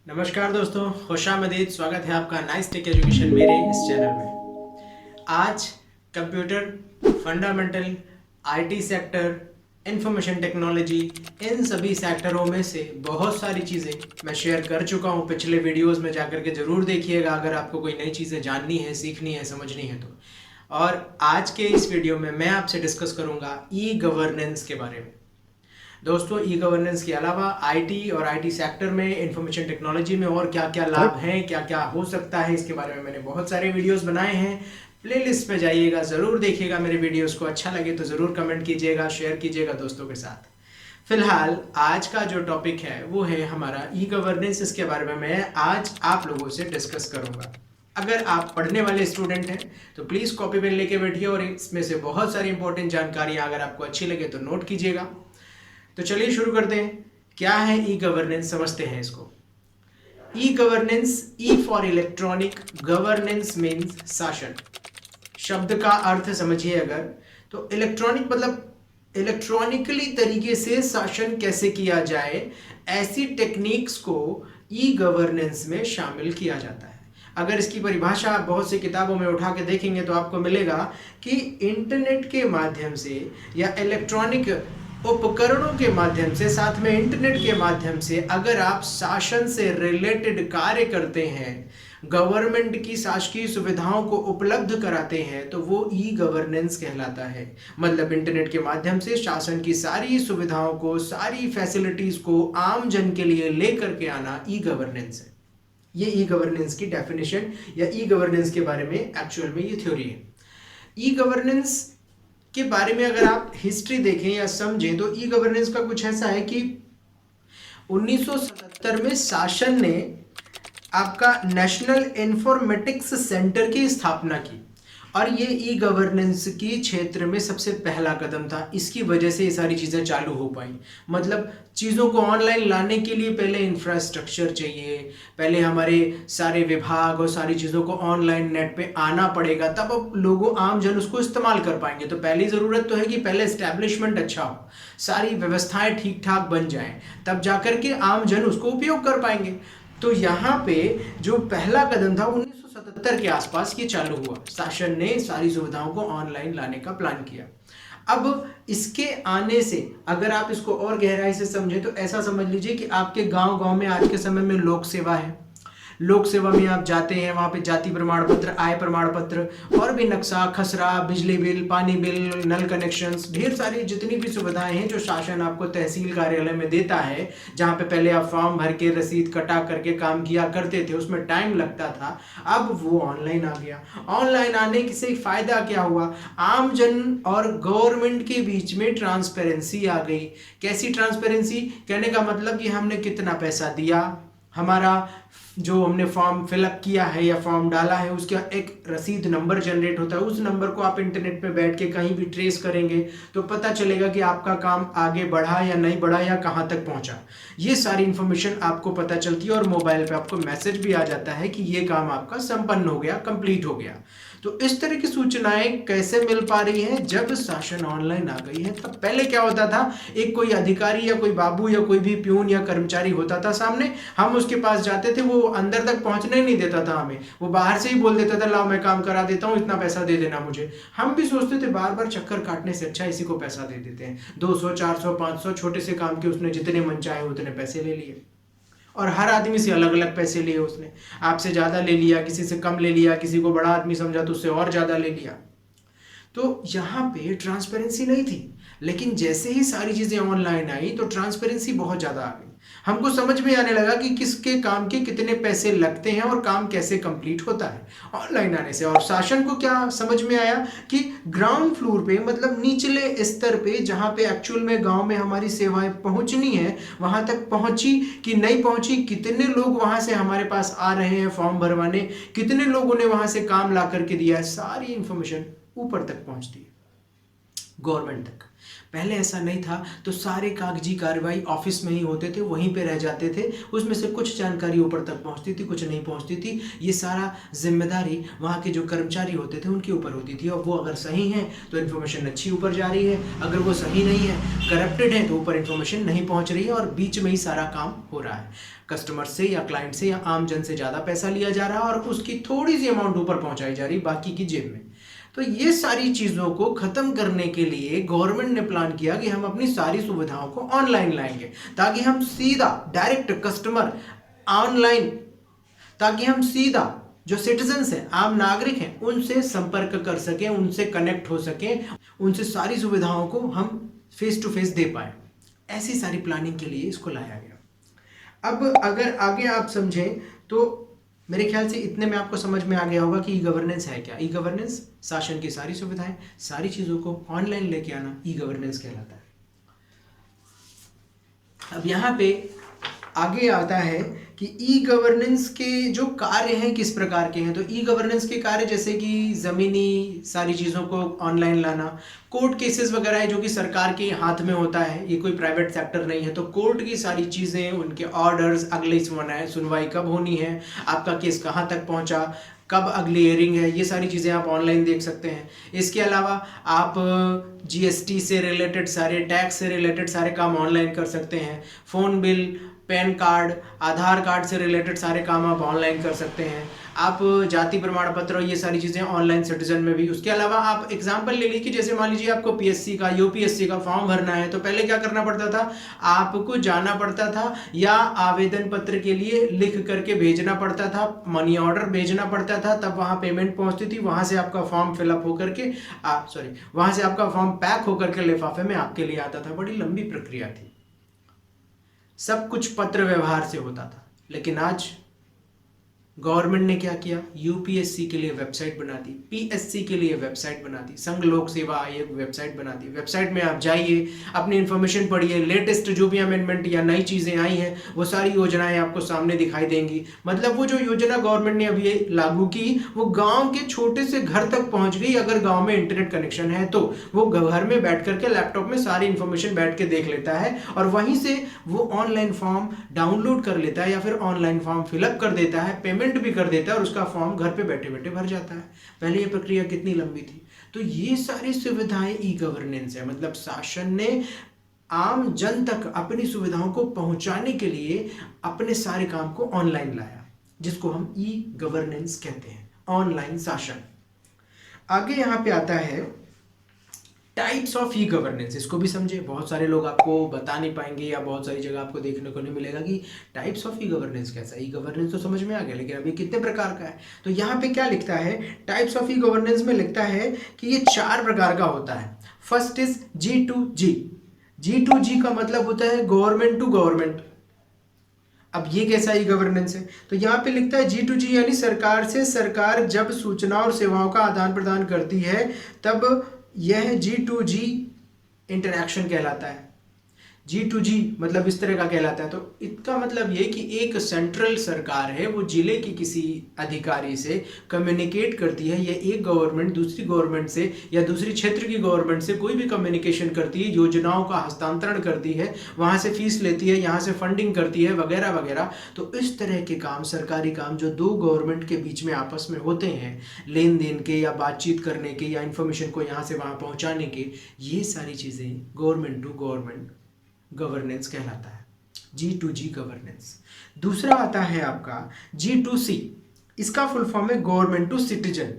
नमस्कार दोस्तों, खुशामदीद। स्वागत है आपका नाइस टेक एजुकेशन मेरे इस चैनल में। आज computer fundamental, IT sector, information technology, इन सभी सेक्टरों में से बहुत सारी चीज़ें मैं शेयर कर चुका हूँ। पिछले वीडियोस में जाकर के ज़रूर देखिएगा अगर आपको कोई नई चीज़ें जाननी है, सीखनी है, समझनी है तो। और आज के इस वीडियो में मैं आपसे डिस्कस करूँगा ई गवर्नेंस के बारे में। दोस्तों, ई गवर्नेंस के अलावा आईटी और आईटी सेक्टर में, इंफॉर्मेशन टेक्नोलॉजी में और क्या क्या लाभ हैं, क्या क्या हो सकता है, इसके बारे में मैंने बहुत सारे वीडियोस बनाए हैं। प्लेलिस्ट पे जाइएगा, ज़रूर देखिएगा मेरे वीडियोस को। अच्छा लगे तो ज़रूर कमेंट कीजिएगा, शेयर कीजिएगा दोस्तों के साथ। फिलहाल आज का जो टॉपिक है वो है हमारा ई गवर्नेंस। इसके बारे में मैं आज आप लोगों से डिस्कस करूँगा। अगर आप पढ़ने वाले स्टूडेंट हैं तो प्लीज़ कॉपी पेन लेके बैठिए और इसमें से बहुत सारी इंपॉर्टेंट जानकारियाँ अगर आपको अच्छी लगे तो नोट कीजिएगा। तो चलिए शुरू करते हैं। क्या है ई गवर्नेंस, समझते हैं इसको। E governance, E for electronic, governance means शासन। शब्द का अर्थ समझिए अगर, तो इलेक्ट्रॉनिक मतलब इलेक्ट्रॉनिकली तरीके से शासन कैसे किया जाए, ऐसी टेक्निक्स को ई गवर्नेंस में शामिल किया जाता है। अगर इसकी परिभाषा आप बहुत सी किताबों में उठा के देखेंगे तो आपको मिलेगा कि इंटरनेट के माध्यम से या इलेक्ट्रॉनिक उपकरणों के माध्यम से, साथ में इंटरनेट के माध्यम से अगर आप शासन से रिलेटेड कार्य करते हैं, गवर्नमेंट की शासकीय सुविधाओं को उपलब्ध कराते हैं, तो वो ई गवर्नेंस कहलाता है। मतलब इंटरनेट के माध्यम से शासन की सारी सुविधाओं को, सारी फैसिलिटीज को आम जन के लिए लेकर के आना ई गवर्नेंस है। ये ई गवर्नेंस की डेफिनेशन या ई गवर्नेंस के बारे में एक्चुअल में ये थ्योरी है। ई गवर्नेंस के बारे में अगर आप हिस्ट्री देखें या समझें तो ई गवर्नेंस का कुछ ऐसा है कि 1977 में शासन ने आपका नेशनल इंफॉर्मेटिक्स सेंटर की स्थापना की और ये ई गवर्नेंस की क्षेत्र में सबसे पहला कदम था। इसकी वजह से ये सारी चीज़ें चालू हो पाई। मतलब चीज़ों को ऑनलाइन लाने के लिए पहले इंफ्रास्ट्रक्चर चाहिए, पहले हमारे सारे विभाग और सारी चीज़ों को ऑनलाइन नेट पे आना पड़ेगा, तब अब लोगों, आम जन उसको इस्तेमाल कर पाएंगे। तो पहली ज़रूरत तो है कि पहले एस्टेब्लिशमेंट अच्छा हो, सारी व्यवस्थाएं ठीक ठाक बन जाएं, तब जाकर के आम जन उसको उपयोग कर पाएंगे। तो यहाँ पे जो पहला कदम था 1977 के आसपास ये चालू हुआ। शासन ने सारी सुविधाओं को ऑनलाइन लाने का प्लान किया। अब इसके आने से अगर आप इसको और गहराई से समझें तो ऐसा समझ लीजिए कि आपके गांव-गांव में आज के समय में लोक सेवा है। लोक सेवा में आप जाते हैं, वहाँ पे जाति प्रमाण पत्र, आय प्रमाण पत्र और भी नक्शा, खसरा, बिजली बिल, पानी बिल, नल कनेक्शंस, ढेर सारी जितनी भी सुविधाएं हैं जो शासन आपको तहसील कार्यालय में देता है, जहाँ पे पहले आप फॉर्म भर के रसीद कटा करके काम किया करते थे, उसमें टाइम लगता था, अब वो ऑनलाइन आ गया। ऑनलाइन आने से फायदा क्या हुआ? आम जन और गवर्नमेंट के बीच में ट्रांसपेरेंसी आ गई। कैसी ट्रांसपेरेंसी? कहने का मतलब कि हमने कितना पैसा दिया, हमारा जो हमने फॉर्म फिलअप किया है या फॉर्म डाला है उसका एक रसीद नंबर जनरेट होता है। उस नंबर को आप इंटरनेट पे बैठ के कहीं भी ट्रेस करेंगे तो पता चलेगा कि आपका काम आगे बढ़ा या नहीं बढ़ा या कहाँ तक पहुँचा। ये सारी इन्फॉर्मेशन आपको पता चलती है और मोबाइल पे आपको मैसेज भी आ जाता है कि ये काम आपका संपन्न हो गया, कंप्लीट हो गया। तो इस तरह की सूचनाएं कैसे मिल पा रही हैं? जब शासन ऑनलाइन आ गई है। तब पहले क्या होता था, एक कोई अधिकारी या कोई बाबू या कोई भी प्यून या कर्मचारी होता था सामने, हम उसके पास जाते थे, वो अंदर तक पहुंचने नहीं देता था हमें, वो बाहर से ही बोल देता था लाओ मैं काम करा देता हूँ, इतना पैसा दे देना मुझे। हम भी सोचते थे बार बार चक्कर काटने से अच्छा इसी को पैसा दे देते हैं। 200, 400, 500 छोटे से काम के उसने जितने मन चाहे उतने पैसे ले लिए और हर आदमी से अलग अलग पैसे लिए। उसने आपसे ज़्यादा ले लिया, किसी से कम ले लिया, किसी को बड़ा आदमी समझा तो उससे और ज़्यादा ले लिया। तो यहाँ पे ट्रांसपेरेंसी नहीं थी। लेकिन जैसे ही सारी चीज़ें ऑनलाइन आई तो ट्रांसपेरेंसी बहुत ज़्यादा आ गई। हमको समझ में आने लगा कि किसके काम के कितने पैसे लगते हैं और काम कैसे कंप्लीट होता है ऑनलाइन आने से। और शासन को क्या समझ में आया कि ग्राउंड फ्लोर पे, मतलब निचले स्तर पे, जहाँ पे एक्चुअल में गांव में हमारी सेवाएं पहुंचनी है, वहां तक पहुंची कि नहीं पहुंची, कितने लोग वहां से हमारे पास आ रहे हैं फॉर्म भरवाने, कितने लोगों ने वहां से काम ला करके दिया है, सारी इंफॉर्मेशन ऊपर तक पहुंचती है। गवर्नमेंट तक। पहले ऐसा नहीं था, तो सारे कागजी कार्रवाई ऑफिस में ही होते थे, वहीं पे रह जाते थे, उसमें से कुछ जानकारी ऊपर तक पहुंचती थी, कुछ नहीं पहुंचती थी। ये सारा जिम्मेदारी वहाँ के जो कर्मचारी होते थे उनके ऊपर होती थी, और वो अगर सही है तो इन्फॉर्मेशन अच्छी ऊपर जा रही है, अगर वो सही नहीं है, करप्टेड है, तो ऊपर इन्फॉर्मेशन नहीं पहुँच रही है और बीच में ही सारा काम हो रहा है। कस्टमर से या क्लाइंट से या आम जन से ज़्यादा पैसा लिया जा रहा है और उसकी थोड़ी सी अमाउंट ऊपर पहुँचाई जा रही, बाकी की जेब में। तो ये सारी चीज़ों को ख़त्म करने के लिए गवर्नमेंट ने प्लान किया कि हम अपनी सारी सुविधाओं को ऑनलाइन लाएंगे, ताकि हम सीधा डायरेक्ट कस्टमर ऑनलाइन, ताकि हम सीधा जो सिटीजन्स हैं, आम नागरिक हैं, उनसे संपर्क कर सकें, उनसे कनेक्ट हो सकें, उनसे सारी सुविधाओं को हम फेस टू फेस दे पाए। ऐसी सारी प्लानिंग के लिए इसको लाया गया। अब अगर आगे आप समझें तो मेरे ख्याल से इतने में आपको समझ में आ गया होगा कि ई गवर्नेंस है क्या। ई गवर्नेंस शासन की सारी सुविधाएं, सारी चीज़ों को ऑनलाइन लेके आना ई गवर्नेंस कहलाता है। अब यहाँ पे आगे आता है कि ई गवर्नेंस के जो कार्य हैं किस प्रकार के हैं। तो ई गवर्नेंस के कार्य जैसे कि ज़मीनी सारी चीज़ों को ऑनलाइन लाना, कोर्ट केसेस वगैरह है जो कि सरकार के हाथ में होता है, ये कोई प्राइवेट सेक्टर नहीं है, तो कोर्ट की सारी चीज़ें, उनके ऑर्डर्स, अगली सुनवाई कब होनी है, आपका केस कहाँ तक पहुँचा, कब अगली हियरिंग है, ये सारी चीज़ें आप ऑनलाइन देख सकते हैं। इसके अलावा आप जीएसटी से रिलेटेड सारे, टैक्स से रिलेटेड सारे काम ऑनलाइन कर सकते हैं। फ़ोन बिल, पैन कार्ड, आधार कार्ड से रिलेटेड सारे काम आप ऑनलाइन कर सकते हैं। आप जाति प्रमाण पत्र, ये सारी चीज़ें ऑनलाइन सिटीजन में भी। उसके अलावा आप एग्जांपल ले लीजिए कि जैसे मान लीजिए आपको पीएससी का, यूपीएससी का फॉर्म भरना है, तो पहले क्या करना पड़ता था, आपको जाना पड़ता था या आवेदन पत्र के लिए लिख करके भेजना पड़ता था, मनी ऑर्डर भेजना पड़ता था, तब वहाँ पेमेंट पहुँचती थी, वहाँ से आपका फॉर्म फिलअप होकर के वहाँ से आपका फॉर्म पैक होकर के लिफाफे में आपके लिए आता था। बड़ी लंबी प्रक्रिया थी, सब कुछ पत्र व्यवहार से होता था। लेकिन आज गवर्नमेंट ने क्या किया, यूपीएससी के लिए वेबसाइट बना दी, पीएससी के लिए वेबसाइट बना दी, संघ लोक सेवा आयोग वेबसाइट बना दी। वेबसाइट में आप जाइए, अपनी इन्फॉर्मेशन पढ़िए, लेटेस्ट जो भी अमेंडमेंट या नई चीज़ें आई हैं वो सारी योजनाएं आपको सामने दिखाई देंगी। मतलब वो जो योजना गवर्नमेंट ने अभी लागू की, वो गाँव के छोटे से घर तक पहुँच गई। अगर गाँव में इंटरनेट कनेक्शन है तो वो घर में बैठ करके लैपटॉप में सारी इन्फॉर्मेशन बैठ के देख लेता है, और वहीं से वो ऑनलाइन फॉर्म डाउनलोड कर लेता है या फिर ऑनलाइन फॉर्म फिलअप कर देता है, पेमेंट भी कर देता है और उसका फॉर्म घर पे बैठे बैठे भर जाता है। पहले ये प्रक्रिया कितनी लंबी थी। तो ये सारी सुविधाएं ई गवर्नेंस है। मतलब शासन ने आम जन तक अपनी सुविधाओं को पहुंचाने के लिए अपने सारे काम को ऑनलाइन लाया, जिसको हम ई गवर्नेंस कहते हैं, ऑनलाइन शासन। आगे यहाँ पे आता है टाइप्स ऑफ ई गवर्नेंस। इसको भी समझे, बहुत सारे लोग आपको बता नहीं पाएंगे या बहुत सारी जगह आपको देखने को नहीं मिलेगा कि टाइप्स ऑफ ई गवर्नेंस कैसा। ई गवर्नेंस तो समझ में आ गया, लेकिन अभी कितने प्रकार का है। तो यहाँ पे क्या लिखता है, टाइप्स ऑफ ई गवर्नेंस में लिखता है कि ये 4 प्रकार का होता है। First is G2G। G2G का मतलब होता है गवर्नमेंट टू गवर्नमेंट। अब ये कैसा ई गवर्नेंस है, तो यहाँ पे लिखता है G2G यानी सरकार से सरकार जब सूचना और सेवाओं का आदान प्रदान करती है तब यह G2G इंटरैक्शन कहलाता है। G2G मतलब इस तरह का कहलाता है। तो इसका मतलब ये कि एक सेंट्रल सरकार है, वो जिले के किसी अधिकारी से कम्युनिकेट करती है, या एक गवर्नमेंट दूसरी गवर्नमेंट से या दूसरी क्षेत्र की गवर्नमेंट से कोई भी कम्युनिकेशन करती है, योजनाओं का हस्तांतरण करती है, वहाँ से फीस लेती है, यहाँ से फंडिंग करती है, वगैरह वगैरह। तो इस तरह के काम, सरकारी काम जो 2 गवर्नमेंट के बीच में आपस में होते हैं, लेन देन के या बातचीत करने के या इन्फॉर्मेशन को यहाँ से वहाँ पहुँचाने के, ये सारी चीज़ें गवर्नमेंट टू गवर्नमेंट गवर्नेंस कहलाता है, G2G गवर्नेंस। दूसरा आता है आपका G2C। इसका फुल फॉर्म है government to citizen.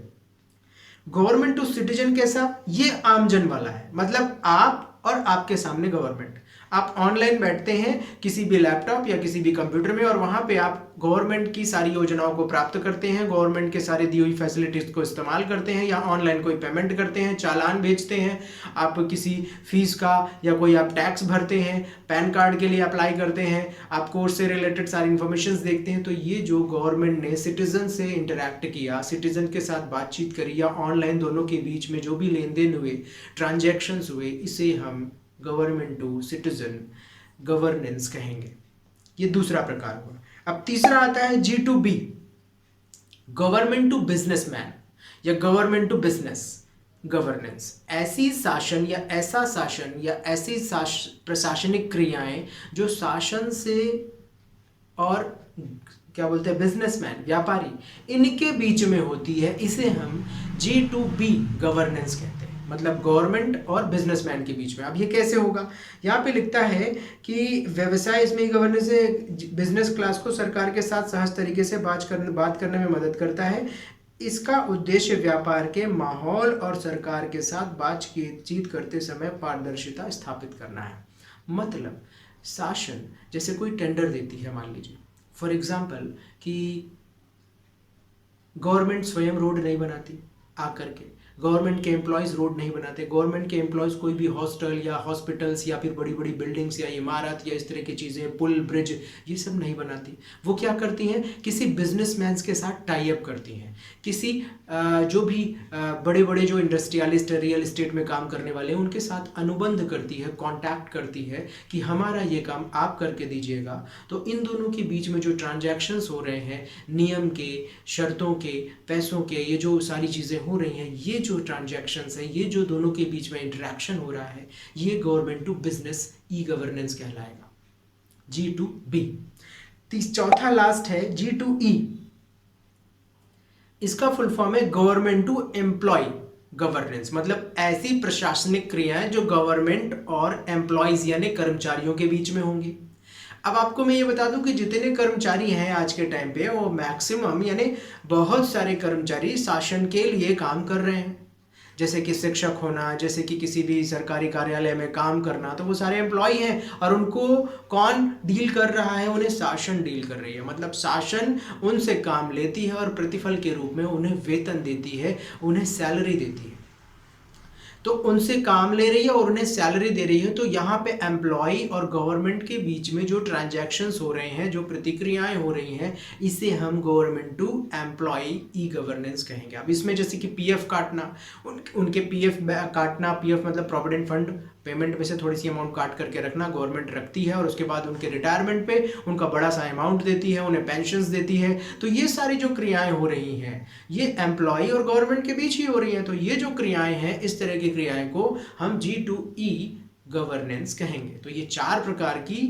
Government to citizen कैसा, ये आमजन वाला है। मतलब आप और आपके सामने गवर्नमेंट, आप ऑनलाइन बैठते हैं किसी भी लैपटॉप या किसी भी कंप्यूटर में, और वहाँ पे आप गवर्नमेंट की सारी योजनाओं को प्राप्त करते हैं, गवर्नमेंट के सारे दी हुई फैसिलिटीज़ को इस्तेमाल करते हैं, या ऑनलाइन कोई पेमेंट करते हैं, चालान भेजते हैं, आप किसी फीस का या कोई आप टैक्स भरते हैं, पैन कार्ड के लिए अप्लाई करते हैं, आप कोर्स से रिलेटेड सारी इन्फॉर्मेशन देखते हैं। तो ये जो गवर्नमेंट ने सिटीजन से इंटरैक्ट किया, सिटीजन के साथ बातचीत करी, या ऑनलाइन दोनों के बीच में जो भी लेन देन हुए, ट्रांजैक्शंस हुए, इसे हम गवर्नमेंट टू सिटीजन गवर्नेंस कहेंगे। ये दूसरा प्रकार हुआ। अब तीसरा आता है G2B, गवर्नमेंट टू बिजनेसमैन या गवर्नमेंट टू बिजनेस। गवर्नेंस ऐसी शासन या ऐसा शासन या ऐसी प्रशासनिक क्रियाएं जो शासन से और क्या बोलते हैं बिजनेसमैन व्यापारी इनके बीच में होती है, इसे हम G2B गवर्नेंस कहते हैं। मतलब गवर्नमेंट और बिजनेसमैन के बीच में। अब ये कैसे होगा, यहाँ पे लिखता है कि व्यवसाय इसमें गवर्नेंस है, बिजनेस क्लास को सरकार के साथ सहज तरीके से बात करने में मदद करता है। इसका उद्देश्य व्यापार के माहौल और सरकार के साथ बातचीत करते समय पारदर्शिता स्थापित करना है। मतलब शासन जैसे कोई टेंडर देती है, मान लीजिए फॉर एग्जाम्पल कि गवर्नमेंट स्वयं रोड नहीं बनाती आकर के, गवर्नमेंट के एम्प्लॉयज़ रोड नहीं बनाते, गवर्नमेंट के एम्प्लॉयज़ कोई भी हॉस्टल या हॉस्पिटल्स या फिर बड़ी बड़ी बिल्डिंग्स या इमारत या इस तरह की चीज़ें, पुल ब्रिज, ये सब नहीं बनाती। वो क्या करती हैं, किसी बिजनेसमैन के साथ टाई अप करती हैं, किसी जो भी बड़े बड़े जो इंडस्ट्रियलिस्ट रियल इस्टेट में काम करने वाले हैं उनके साथ अनुबंध करती है, कॉन्टैक्ट करती है कि हमारा ये काम आप करके दीजिएगा। तो इन दोनों के बीच में जो ट्रांजैक्शंस हो रहे हैं, नियम के, शर्तों के, पैसों के, ये जो सारी चीज़ें हो रही हैं, ये जो ट्रांजैक्शंस है, ये जो दोनों के बीच में इंटरेक्शन हो रहा है, ये government to business e governance कहलाएगा, G2B। चौथा लास्ट है G2E। इसका फुल फॉर्म है गवर्नमेंट टू एम्प्लॉय गवर्नेंस। मतलब ऐसी प्रशासनिक क्रियाएं जो गवर्नमेंट और एम्प्लॉयज यानी कर्मचारियों के बीच में होंगी। अब आपको मैं ये बता दूं कि जितने कर्मचारी हैं आज के टाइम पे, वो मैक्सिमम यानी बहुत सारे कर्मचारी शासन के लिए काम कर रहे हैं। जैसे कि शिक्षक होना, जैसे कि किसी भी सरकारी कार्यालय में काम करना, तो वो सारे एम्प्लॉय हैं और उनको कौन डील कर रहा है, उन्हें शासन डील कर रही है। मतलब शासन उनसे काम लेती है और प्रतिफल के रूप में उन्हें वेतन देती है, उन्हें सैलरी देती है। तो उनसे काम ले रही है और उन्हें सैलरी दे रही है। तो यहाँ पे एम्प्लॉय और गवर्नमेंट के बीच में जो ट्रांजैक्शंस हो रहे हैं, जो प्रतिक्रियाएं हो रही हैं, इसे हम government to employ e governance कहेंगे। अब इसमें जैसे कि पीएफ काटना, उनके पीएफ काटना, पीएफ मतलब प्रोविडेंट फंड पेमेंट में से थोड़ी सी अमाउंट काट करके रखना गवर्नमेंट रखती है और उसके बाद उनके रिटायरमेंट पे उनका बड़ा सा अमाउंट देती है, उन्हें पेंशन्स देती है। तो ये सारी जो क्रियाएं हो रही हैं, ये एम्प्लॉय और गवर्नमेंट के बीच ही हो रही हैं। तो ये जो क्रियाएं हैं, इस तरह की क्रियाएं को हम G2E गवर्नेंस कहेंगे। तो ये 4 प्रकार की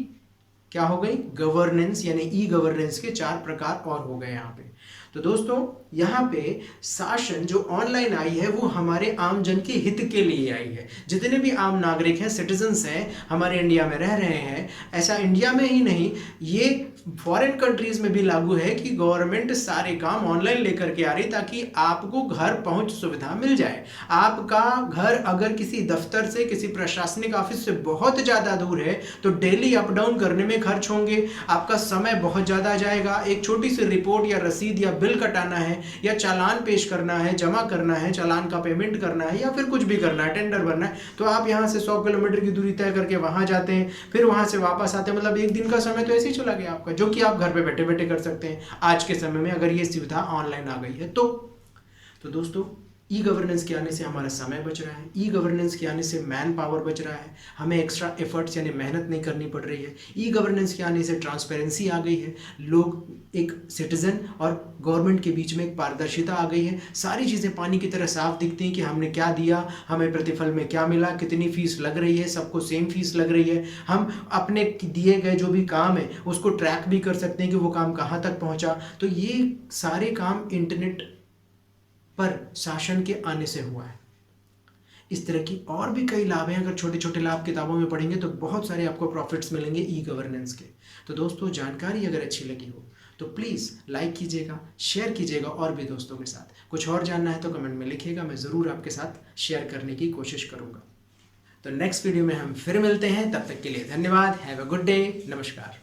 क्या हो गई, गवर्नेंस यानी ई गवर्नेंस के 4 प्रकार और हो गए यहाँ पे। तो दोस्तों यहाँ पे शासन जो ऑनलाइन आई है वो हमारे आम जन के हित के लिए आई है। जितने भी आम नागरिक हैं, सिटीजन्स हैं, हमारे इंडिया में रह रहे हैं, ऐसा इंडिया में ही नहीं, ये फॉरेन कंट्रीज में भी लागू है कि गवर्नमेंट सारे काम ऑनलाइन लेकर के आ रही, ताकि आपको घर पहुंच सुविधा मिल जाए। आपका घर अगर किसी दफ्तर से, किसी प्रशासनिक ऑफिस से बहुत ज़्यादा दूर है तो डेली अप डाउन करने में खर्च होंगे, आपका समय बहुत ज़्यादा जाएगा। एक छोटी सी रिपोर्ट या रसीद या बिल कटाना है या चालान पेश करना है, जमा करना है, चालान का पेमेंट करना है या फिर कुछ भी करना है, टेंडर भरना है, तो आप यहाँ से 100 किलोमीटर की दूरी तय करके वहाँ जाते हैं, फिर वहाँ से वापस आते हैं। मतलब एक दिन का समय तो ऐसे ही चला गया आपका, जो कि आप घर पे बैठे बैठे कर सकते हैं आज के समय में, अगर ये सुविधा ऑनलाइन आ गई है तो दोस्तों ई गवर्नेंस के आने से हमारा समय बच रहा है, ई गवर्नेंस के आने से मैन पावर बच रहा है, हमें एक्स्ट्रा एफर्ट्स यानी मेहनत नहीं करनी पड़ रही है। ई गवर्नेंस के आने से ट्रांसपेरेंसी आ गई है, लोग एक सिटीजन और गवर्नमेंट के बीच में एक पारदर्शिता आ गई है। सारी चीज़ें पानी की तरह साफ दिखती हैं कि हमने क्या दिया, हमें प्रतिफल में क्या मिला, कितनी फीस लग रही है, सबको सेम फीस लग रही है। हम अपने दिए गए जो भी काम है उसको ट्रैक भी कर सकते हैं कि वो काम कहाँ तक पहुँचा। तो ये सारे काम इंटरनेट पर शासन के आने से हुआ है। इस तरह की और भी कई लाभ हैं, अगर छोटे छोटे लाभ किताबों में पढ़ेंगे तो बहुत सारे आपको प्रॉफिट्स मिलेंगे ई गवर्नेंस के। तो दोस्तों जानकारी अगर अच्छी लगी हो तो प्लीज़ लाइक कीजिएगा, शेयर कीजिएगा और भी दोस्तों के साथ। कुछ और जानना है तो कमेंट में लिखिएगा, मैं ज़रूर आपके साथ शेयर करने की कोशिश करूँगा। तो नेक्स्ट वीडियो में हम फिर मिलते हैं, तब तक के लिए धन्यवाद। हैव अ गुड डे, नमस्कार।